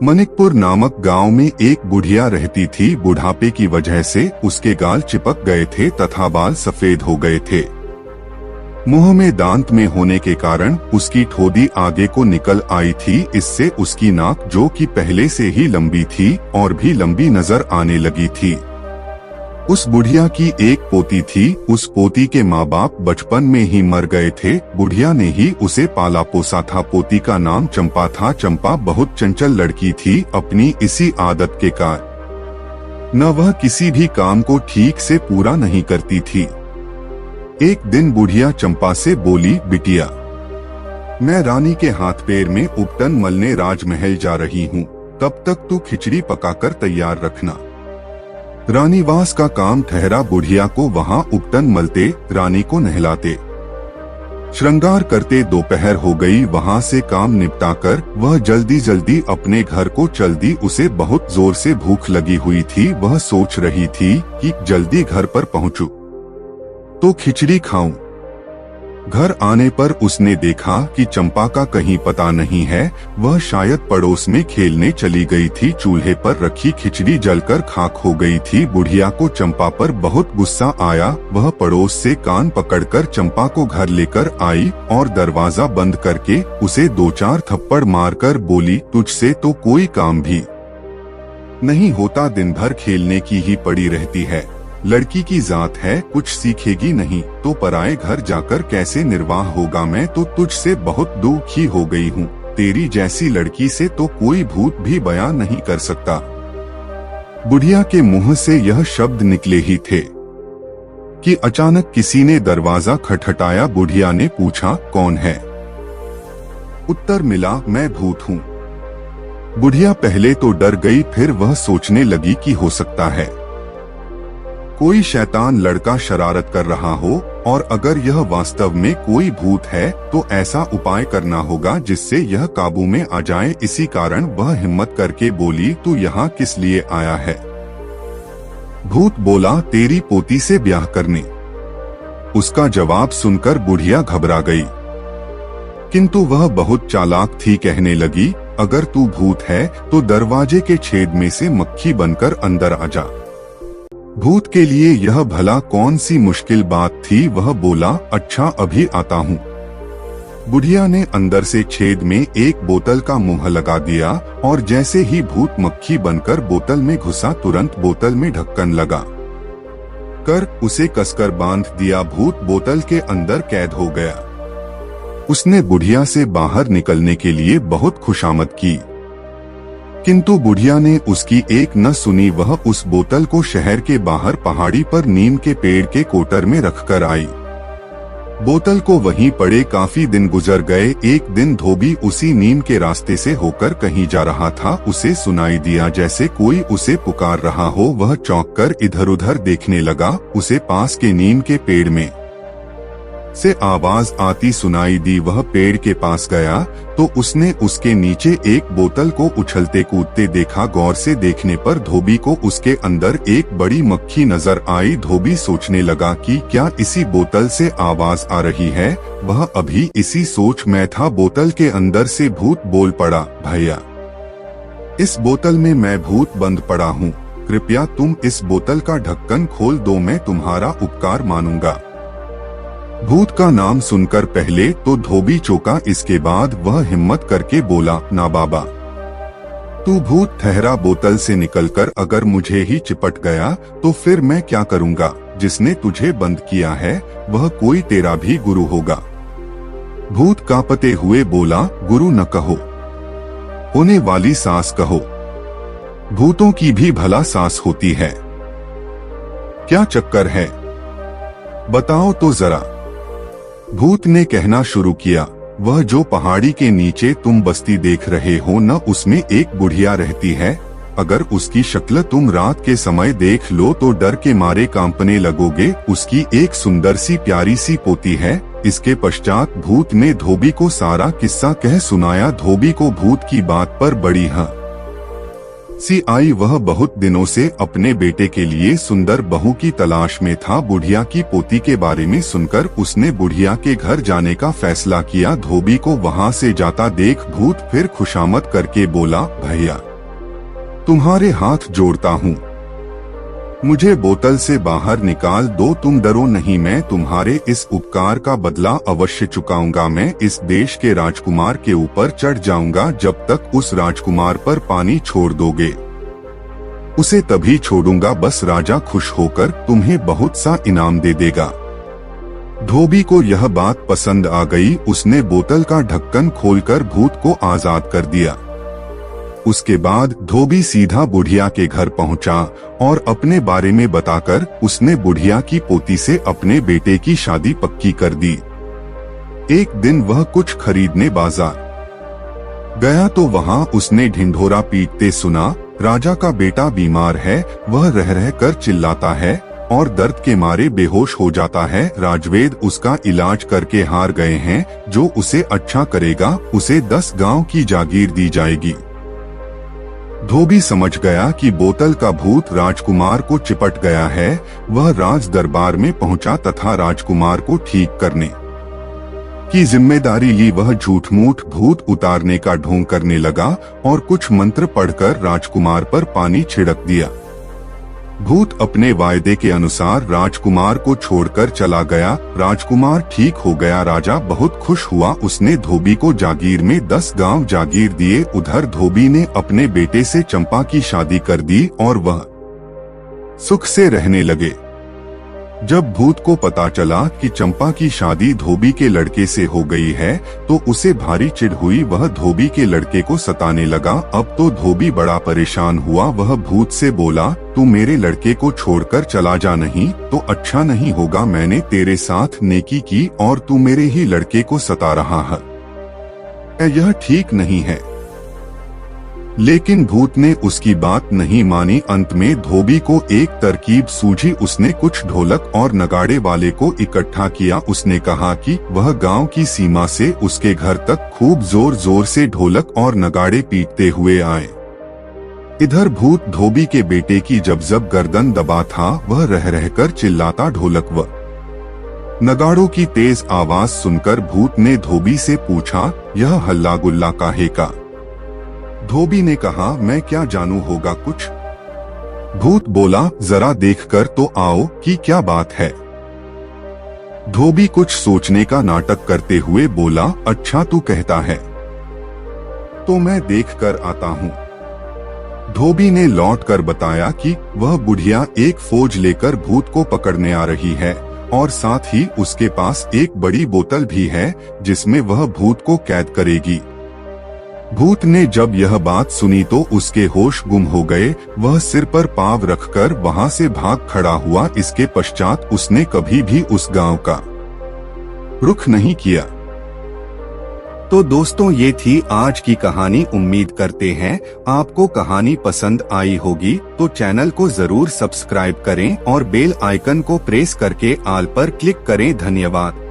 मनिकपुर नामक गांव में एक बुढ़िया रहती थी। बुढ़ापे की वजह से उसके गाल चिपक गए थे तथा बाल सफेद हो गए थे। मुंह में दांत में होने के कारण उसकी ठोड़ी आगे को निकल आई थी। इससे उसकी नाक, जो कि पहले से ही लंबी थी, और भी लंबी नजर आने लगी थी। उस बुढ़िया की एक पोती थी। उस पोती के माँ बाप बचपन में ही मर गए थे। बुढ़िया ने ही उसे पाला पोसा था। पोती का नाम चंपा था। चंपा बहुत चंचल लड़की थी। अपनी इसी आदत के कारण न वह किसी भी काम को ठीक से पूरा नहीं करती थी। एक दिन बुढ़िया चंपा से बोली, बिटिया, मैं रानी के हाथ पैर में उपटन मलने राजमहल जा रही हूँ। तब तक तू खिचड़ी पकाकर तैयार रखना। रानीवास का काम ठहरा। बुढ़िया को वहाँ उपटन मलते, रानी को नहलाते, श्रृंगार करते दोपहर हो गई। वहाँ से काम निपटाकर वह जल्दी जल्दी अपने घर को चल दी। उसे बहुत जोर से भूख लगी हुई थी। वह सोच रही थी कि जल्दी घर पर पहुँचूं तो खिचड़ी खाऊं। घर आने पर उसने देखा कि चंपा का कहीं पता नहीं है। वह शायद पड़ोस में खेलने चली गई थी। चूल्हे पर रखी खिचड़ी जलकर खाक हो गई थी। बुढ़िया को चंपा पर बहुत गुस्सा आया। वह पड़ोस से कान पकड़कर चंपा को घर लेकर आई और दरवाजा बंद करके उसे 2-4 थप्पड़ मारकर बोली, तुझसे तो कोई काम भी नहीं होता, दिन भर खेलने की ही पड़ी रहती है। लड़की की जात है, कुछ सीखेगी नहीं तो पराए घर जाकर कैसे निर्वाह होगा। मैं तो तुझसे बहुत दुखी हो गई हूँ। तेरी जैसी लड़की से तो कोई भूत भी बयान नहीं कर सकता। बुढ़िया के मुंह से यह शब्द निकले ही थे कि अचानक किसी ने दरवाजा खटखटाया। बुढ़िया ने पूछा, कौन है? उत्तर मिला, मैं भूत हूँ। बुढ़िया पहले तो डर गई, फिर वह सोचने लगी कि हो सकता है कोई शैतान लड़का शरारत कर रहा हो, और अगर यह वास्तव में कोई भूत है तो ऐसा उपाय करना होगा जिससे यह काबू में आ जाए। इसी कारण वह हिम्मत करके बोली, तू यहाँ किस लिए आया है? भूत बोला, तेरी पोती से ब्याह करने। उसका जवाब सुनकर बुढ़िया घबरा गई, किंतु वह बहुत चालाक थी। कहने लगी, अगर तू भूत है तो दरवाजे के छेद में से मक्खी बनकर अंदर आ जा। भूत के लिए यह भला कौन सी मुश्किल बात थी। वह बोला, अच्छा अभी आता हूँ। बुढ़िया ने अंदर से छेद में एक बोतल का मुंह लगा दिया और जैसे ही भूत मक्खी बनकर बोतल में घुसा, तुरंत बोतल में ढक्कन लगा कर उसे कसकर बांध दिया। भूत बोतल के अंदर कैद हो गया। उसने बुढ़िया से बाहर निकलने के लिए बहुत खुशामद की, किंतु बुढ़िया ने उसकी एक न सुनी। वह उस बोतल को शहर के बाहर पहाड़ी पर नीम के पेड़ के कोटर में रखकर आई। बोतल को वहीं पड़े काफी दिन गुजर गए। एक दिन धोबी उसी नीम के रास्ते से होकर कहीं जा रहा था। उसे सुनाई दिया जैसे कोई उसे पुकार रहा हो। वह चौंक कर इधर उधर देखने लगा। उसे पास के नीम के पेड़ में से आवाज आती सुनाई दी। वह पेड़ के पास गया तो उसने उसके नीचे एक बोतल को उछलते कूदते देखा। गौर से देखने पर धोबी को उसके अंदर एक बड़ी मक्खी नजर आई। धोबी सोचने लगा कि क्या इसी बोतल से आवाज आ रही है। वह अभी इसी सोच में था, बोतल के अंदर से भूत बोल पड़ा, भैया, इस बोतल में मैं भूत बंद पड़ा हूँ। कृपया तुम इस बोतल का ढक्कन खोल दो, मैं तुम्हारा उपकार मानूंगा। भूत का नाम सुनकर पहले तो धोबी चौंका। इसके बाद वह हिम्मत करके बोला, ना बाबा, तू भूत ठहरा। बोतल से निकलकर अगर मुझे ही चिपट गया तो फिर मैं क्या करूँगा? जिसने तुझे बंद किया है वह कोई तेरा भी गुरु होगा। भूत कांपते हुए बोला, गुरु न कहो, होने वाली सास कहो। भूतों की भी भला सास होती है? क्या चक्कर है, बताओ तो जरा। भूत ने कहना शुरू किया, वह जो पहाड़ी के नीचे तुम बस्ती देख रहे हो न, उसमें एक बुढ़िया रहती है। अगर उसकी शक्ल तुम रात के समय देख लो तो डर के मारे कांपने लगोगे। उसकी एक सुंदर सी प्यारी सी पोती है। इसके पश्चात भूत ने धोबी को सारा किस्सा कह सुनाया। धोबी को भूत की बात पर बड़ी आई वह बहुत दिनों से अपने बेटे के लिए सुंदर बहू की तलाश में था। बुढ़िया की पोती के बारे में सुनकर उसने बुढ़िया के घर जाने का फैसला किया। धोबी को वहां से जाता देख भूत फिर खुशामद करके बोला, भैया तुम्हारे हाथ जोड़ता हूँ, मुझे बोतल से बाहर निकाल दो। तुम डरो नहीं, मैं तुम्हारे इस उपकार का बदला अवश्य चुकाऊंगा। मैं इस देश के राजकुमार के ऊपर चढ़ जाऊंगा जब तक उस राजकुमार पर पानी छोड़ दोगे, उसे तभी छोड़ूंगा। बस राजा खुश होकर तुम्हें बहुत सा इनाम दे देगा। धोबी को यह बात पसंद आ गई। उसने बोतल का ढक्कन खोलकर भूत को आजाद कर दिया। उसके बाद धोबी सीधा बुढ़िया के घर पहुंचा और अपने बारे में बताकर उसने बुढ़िया की पोती से अपने बेटे की शादी पक्की कर दी। एक दिन वह कुछ खरीदने बाजार गया तो वहां उसने ढिंढोरा पीटते सुना, राजा का बेटा बीमार है, वह रह रह कर चिल्लाता है और दर्द के मारे बेहोश हो जाता है। राजवेद उसका इलाज करके हार गए हैं। जो उसे अच्छा करेगा उसे 10 गांव की जागीर दी जाएगी। धोबी समझ गया कि बोतल का भूत राजकुमार को चिपट गया है। वह राज दरबार में पहुंचा तथा राजकुमार को ठीक करने की जिम्मेदारी ली। वह झूठ मूठ भूत उतारने का ढोंग करने लगा और कुछ मंत्र पढ़कर राजकुमार पर पानी छिड़क दिया। भूत अपने वायदे के अनुसार राजकुमार को छोड़कर चला गया। राजकुमार ठीक हो गया। राजा बहुत खुश हुआ। उसने धोबी को जागीर में 10 गांव जागीर दिए। उधर धोबी ने अपने बेटे से चंपा की शादी कर दी और वह सुख से रहने लगे। जब भूत को पता चला कि चंपा की शादी धोबी के लड़के से हो गई है तो उसे भारी चिढ़ हुई। वह धोबी के लड़के को सताने लगा। अब तो धोबी बड़ा परेशान हुआ। वह भूत से बोला, तू मेरे लड़के को छोड़कर चला जा, नहीं तो अच्छा नहीं होगा। मैंने तेरे साथ नेकी की और तू मेरे ही लड़के को सता रहा है, यह ठीक नहीं है। लेकिन भूत ने उसकी बात नहीं मानी। अंत में धोबी को एक तरकीब सूझी। उसने कुछ ढोलक और नगाड़े वाले को इकट्ठा किया। उसने कहा कि वह गांव की सीमा से उसके घर तक खूब जोर जोर से ढोलक और नगाड़े पीटते हुए आए। इधर भूत धोबी के बेटे की जब गर्दन दबा था। वह रह रहकर चिल्लाता। ढोलक व नगाड़ों की तेज आवाज सुनकर भूत ने धोबी से पूछा, यह हल्ला गुल्ला काहे का? धोबी ने कहा, मैं क्या जानू, होगा कुछ। भूत बोला, जरा देखकर तो आओ कि क्या बात है। धोबी कुछ सोचने का नाटक करते हुए बोला, अच्छा तू कहता है तो मैं देखकर आता हूँ। धोबी ने लौटकर बताया कि वह बुढ़िया एक फौज लेकर भूत को पकड़ने आ रही है और साथ ही उसके पास एक बड़ी बोतल भी है जिसमें वह भूत को कैद करेगी। भूत ने जब यह बात सुनी तो उसके होश गुम हो गए। वह सिर पर पांव रखकर वहां से भाग खड़ा हुआ। इसके पश्चात उसने कभी भी उस गांव का रुख नहीं किया। तो दोस्तों, ये थी आज की कहानी। उम्मीद करते हैं आपको कहानी पसंद आई होगी। तो चैनल को जरूर सब्सक्राइब करें और बेल आइकन को प्रेस करके ऑल पर क्लिक करें। धन्यवाद।